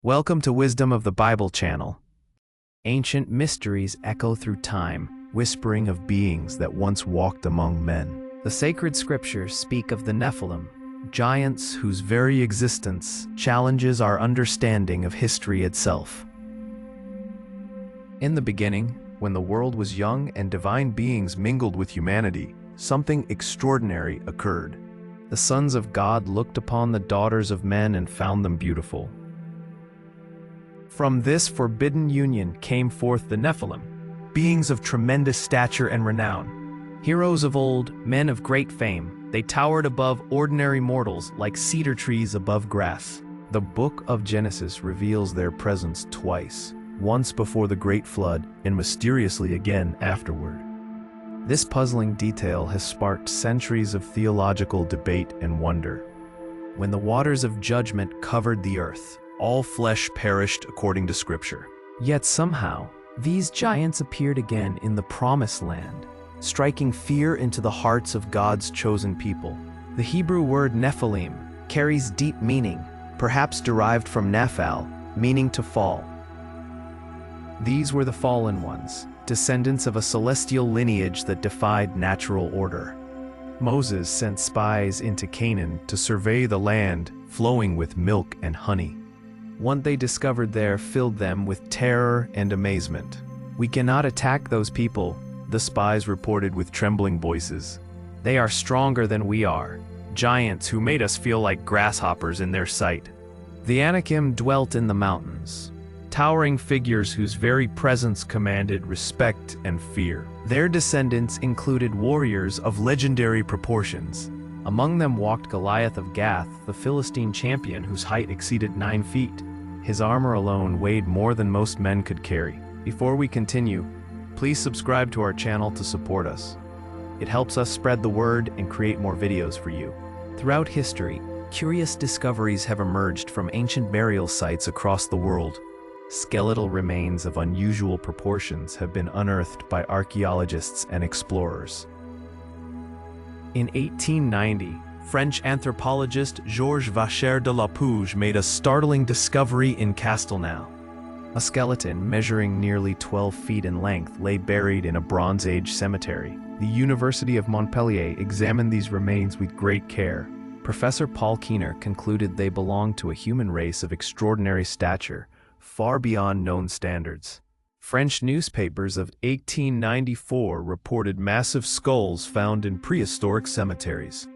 Welcome to Wisdom of the Bible channel. Ancient mysteries echo through time, whispering of beings that once walked among men. The sacred scriptures speak of the Nephilim, giants whose very existence challenges our understanding of history itself. In the beginning, when the world was young and divine beings mingled with humanity, something extraordinary occurred. The sons of God looked upon the daughters of men and found them beautiful. From this forbidden union came forth the Nephilim, beings of tremendous stature and renown. Heroes of old, men of great fame, they towered above ordinary mortals like cedar trees above grass. The book of Genesis reveals their presence twice, once before the great flood and mysteriously again afterward. This puzzling detail has sparked centuries of theological debate and wonder. When the waters of judgment covered the earth, all flesh perished according to Scripture. Yet somehow, these giants appeared again in the Promised Land, striking fear into the hearts of God's chosen people. The Hebrew word Nephilim carries deep meaning, perhaps derived from Nephal, meaning to fall. These were the fallen ones, descendants of a celestial lineage that defied natural order. Moses sent spies into Canaan to survey the land flowing with milk and honey. What they discovered there filled them with terror and amazement. "We cannot attack those people," the spies reported with trembling voices. "They are stronger than we are, giants who made us feel like grasshoppers in their sight." The Anakim dwelt in the mountains, towering figures whose very presence commanded respect and fear. Their descendants included warriors of legendary proportions. Among them walked Goliath of Gath, the Philistine champion whose height exceeded 9 feet. His armor alone weighed more than most men could carry. Before we continue, please subscribe to our channel to support us. It helps us spread the word and create more videos for you. Throughout history, curious discoveries have emerged from ancient burial sites across the world. Skeletal remains of unusual proportions have been unearthed by archaeologists and explorers. In 1890, French anthropologist Georges Vacher de la Puge made a startling discovery in Castelnau. A skeleton measuring nearly 12 feet in length lay buried in a Bronze Age cemetery. The University of Montpellier examined these remains with great care. Professor Paul Keener concluded they belonged to a human race of extraordinary stature, far beyond known standards. French newspapers of 1894 reported massive skulls found in prehistoric cemeteries.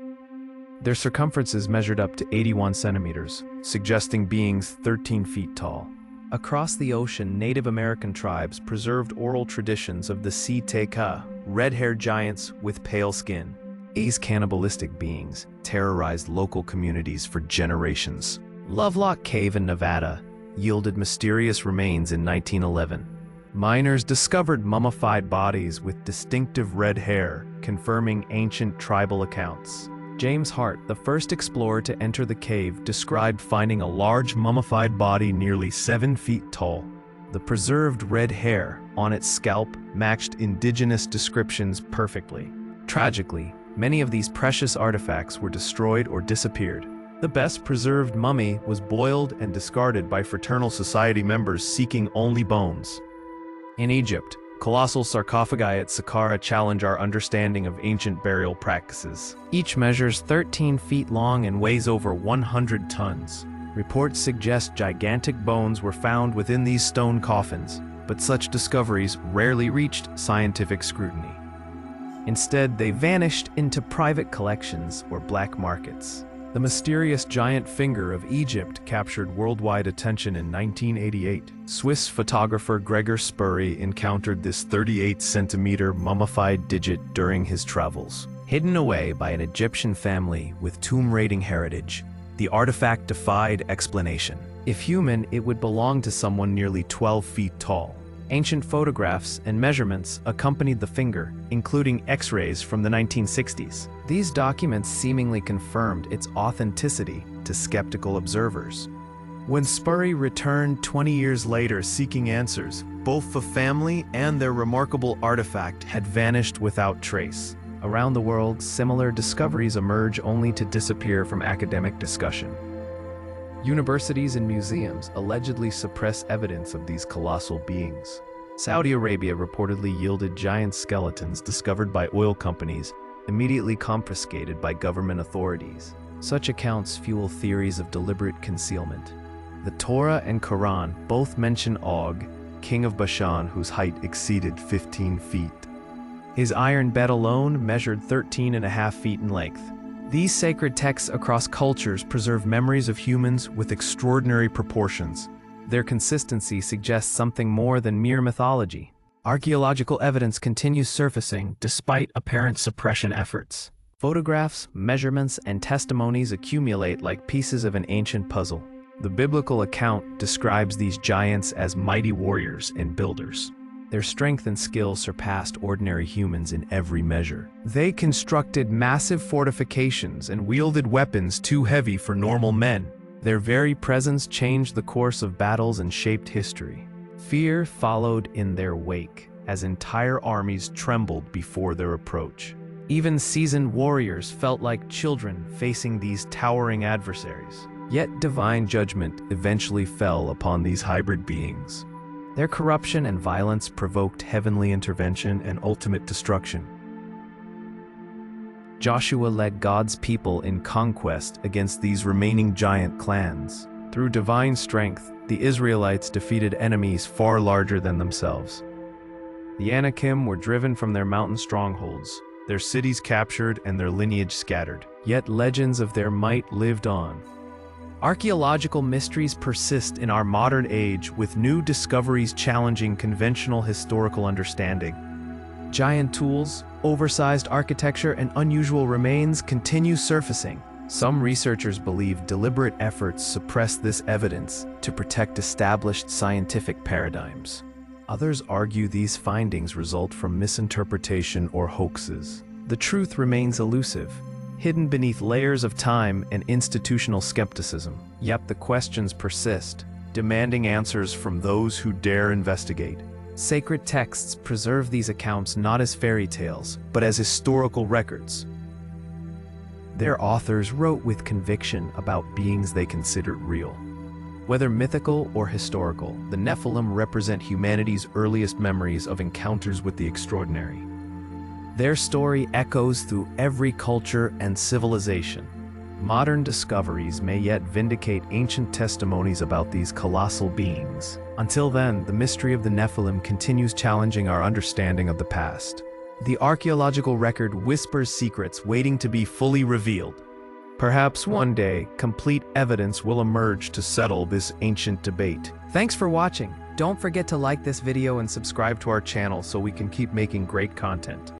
Their circumferences measured up to 81 centimeters, suggesting beings 13 feet tall. Across the ocean, Native American tribes preserved oral traditions of the Sea-Teka, red-haired giants with pale skin. These cannibalistic beings terrorized local communities for generations. Lovelock Cave in Nevada yielded mysterious remains in 1911. Miners discovered mummified bodies with distinctive red hair, confirming ancient tribal accounts. James Hart, the first explorer to enter the cave, described finding a large mummified body nearly 7 feet tall. The preserved red hair on its scalp matched indigenous descriptions perfectly. Tragically, many of these precious artifacts were destroyed or disappeared. The best preserved mummy was boiled and discarded by fraternal society members seeking only bones. In Egypt, colossal sarcophagi at Saqqara challenge our understanding of ancient burial practices. Each measures 13 feet long and weighs over 100 tons. Reports suggest gigantic bones were found within these stone coffins, but such discoveries rarely reached scientific scrutiny. Instead, they vanished into private collections or black markets. The mysterious giant finger of Egypt captured worldwide attention in 1988. Swiss photographer Gregor Spurry encountered this 38-centimeter mummified digit during his travels. Hidden away by an Egyptian family with tomb-raiding heritage, the artifact defied explanation. If human, it would belong to someone nearly 12 feet tall. Ancient photographs and measurements accompanied the finger, including X-rays from the 1960s. These documents seemingly confirmed its authenticity to skeptical observers. When Spurry returned 20 years later seeking answers, both the family and their remarkable artifact had vanished without trace. Around the world, similar discoveries emerge only to disappear from academic discussion. Universities and museums allegedly suppress evidence of these colossal beings. Saudi Arabia reportedly yielded giant skeletons discovered by oil companies, immediately confiscated by government authorities. Such accounts fuel theories of deliberate concealment. The Torah and Quran both mention Og, king of Bashan, whose height exceeded 15 feet. His iron bed alone measured 13.5 feet in length. These sacred texts across cultures preserve memories of humans with extraordinary proportions. Their consistency suggests something more than mere mythology. Archaeological evidence continues surfacing despite apparent suppression efforts. Photographs, measurements, and testimonies accumulate like pieces of an ancient puzzle. The biblical account describes these giants as mighty warriors and builders. Their strength and skill surpassed ordinary humans in every measure. They constructed massive fortifications and wielded weapons too heavy for normal men. Their very presence changed the course of battles and shaped history. Fear followed in their wake, as entire armies trembled before their approach. Even seasoned warriors felt like children facing these towering adversaries. Yet divine judgment eventually fell upon these hybrid beings. Their corruption and violence provoked heavenly intervention and ultimate destruction. Joshua led God's people in conquest against these remaining giant clans. Through divine strength, the Israelites defeated enemies far larger than themselves. The Anakim were driven from their mountain strongholds, their cities captured and their lineage scattered. Yet legends of their might lived on. Archaeological mysteries persist in our modern age, with new discoveries challenging conventional historical understanding. Giant tools, oversized architecture, and unusual remains continue surfacing. Some researchers believe deliberate efforts suppress this evidence to protect established scientific paradigms. Others argue these findings result from misinterpretation or hoaxes. The truth remains elusive, hidden beneath layers of time and institutional skepticism. Yet the questions persist, demanding answers from those who dare investigate. Sacred texts preserve these accounts not as fairy tales, but as historical records. Their authors wrote with conviction about beings they considered real. Whether mythical or historical, the Nephilim represent humanity's earliest memories of encounters with the extraordinary. Their story echoes through every culture and civilization. Modern discoveries may yet vindicate ancient testimonies about these colossal beings. Until then, the mystery of the Nephilim continues challenging our understanding of the past. The archaeological record whispers secrets waiting to be fully revealed. Perhaps one day, complete evidence will emerge to settle this ancient debate. Thanks for watching. Don't forget to like this video and subscribe to our channel so we can keep making great content.